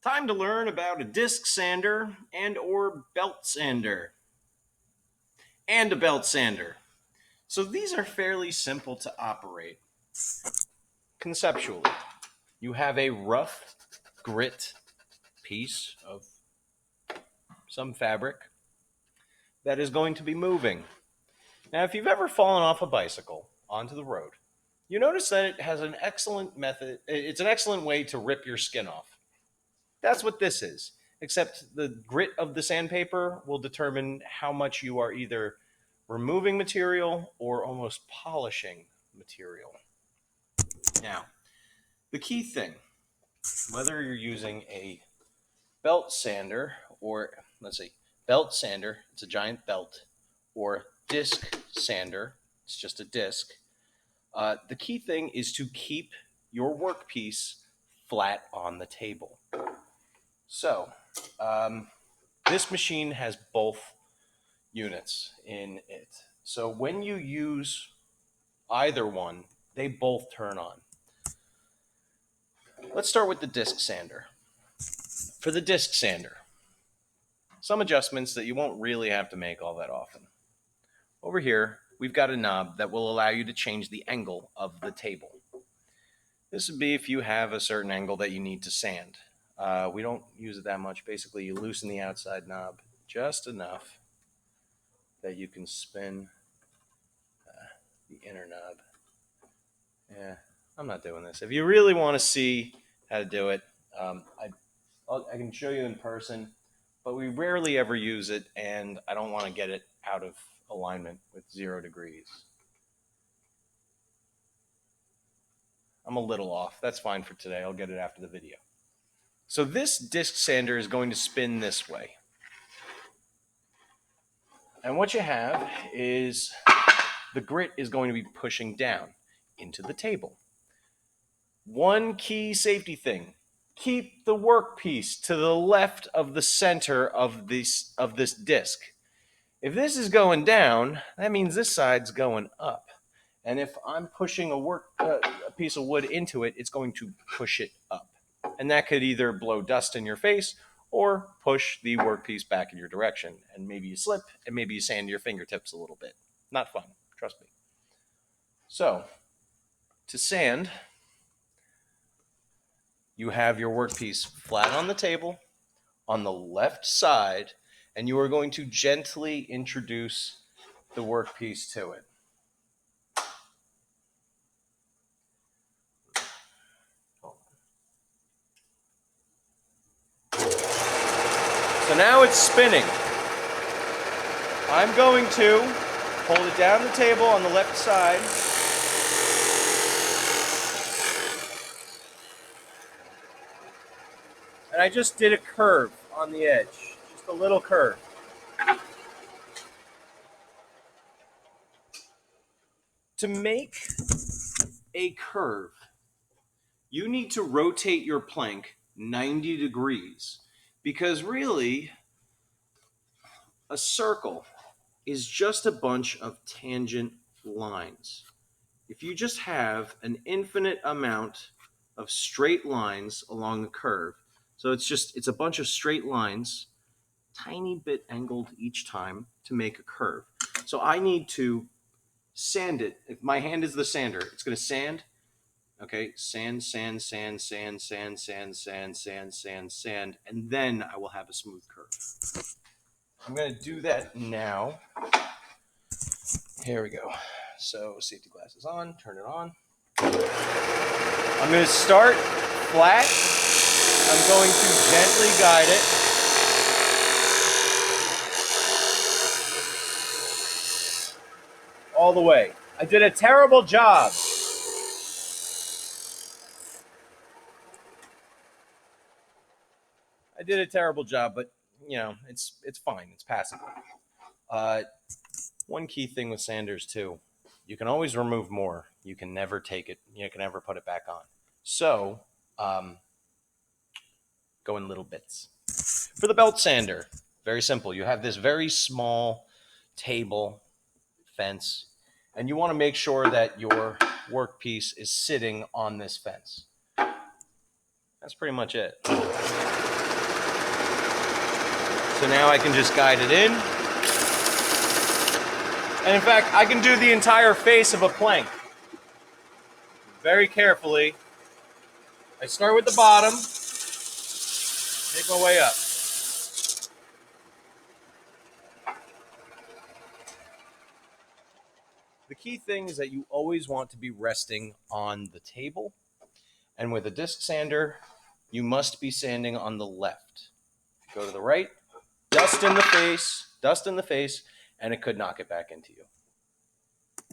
Time to learn about a disc sander and or belt sander and a belt sander. So these are fairly simple to operate. Conceptually, you have a rough grit piece of some fabric that is going to be moving. Now, if you've ever fallen off a bicycle onto the road, you notice that it has an excellent method. It's an excellent way to rip your skin off. That's what this is, except the grit of the sandpaper will determine how much you are either removing material or almost polishing material. Now, the key thing, whether you're using a belt sander or, let's see, belt sander, it's a giant belt, or disc sander, it's just a disc, the key thing is to keep your workpiece flat on the table. So, this machine has both units in it. So when you use either one, they both turn on. Let's start with the disc sander. For the disc sander, some adjustments that you won't really have to make all that often. Over here, we've got a knob that will allow you to change the angle of the table. This would be if you have a certain angle that you need to sand. We don't use it that much. Basically, you loosen the outside knob just enough that you can spin the inner knob. Yeah, I'm not doing this. If you really want to see how to do it, I can show you in person, but we rarely ever use it, and I don't want to get it out of alignment with 0 degrees. I'm a little off. That's fine for today. I'll get it after the video. So this disc sander is going to spin this way. And what you have is the grit is going to be pushing down into the table. One key safety thing: keep the workpiece to the left of the center of this disc. If this is going down, that means this side's going up. And if I'm pushing a piece of wood into it, it's going to push it up. And that could either blow dust in your face or push the workpiece back in your direction. And maybe you slip, and maybe you sand your fingertips a little bit. Not fun, trust me. So, to sand, you have your workpiece flat on the table on the left side, and you are going to gently introduce the workpiece to it. So now it's spinning. I'm going to hold it down the table on the left side. And I just did a curve on the edge, just a little curve. To make a curve, you need to rotate your plank 90 degrees, because really, a circle is just a bunch of tangent lines. If you just have an infinite amount of straight lines along a curve, so it's a bunch of straight lines, tiny bit angled each time to make a curve. So I need to sand it. If my hand is the sander, it's going to sand. Okay, sand, sand, sand, sand, sand, sand, sand, sand, sand, sand, and then I will have a smooth curve. I'm going to do that now. Here we go. So safety glasses on, turn it on. I'm going to start flat. I'm going to gently guide it. All the way. I did a terrible job. But it's fine. It's passable. One key thing with sanders too, you can always remove more. You can never take it. You can never put it back on. So, go in little bits. For the belt sander, very simple. You have this very small table fence, and you want to make sure that your workpiece is sitting on this fence. That's pretty much it. So now I can just guide it in. And in fact, I can do the entire face of a plank. Very carefully. I start with the bottom, make my way up. The key thing is that you always want to be resting on the table. And with a disc sander, you must be sanding on the left. Go to the right, dust in the face, and it could knock it back into you.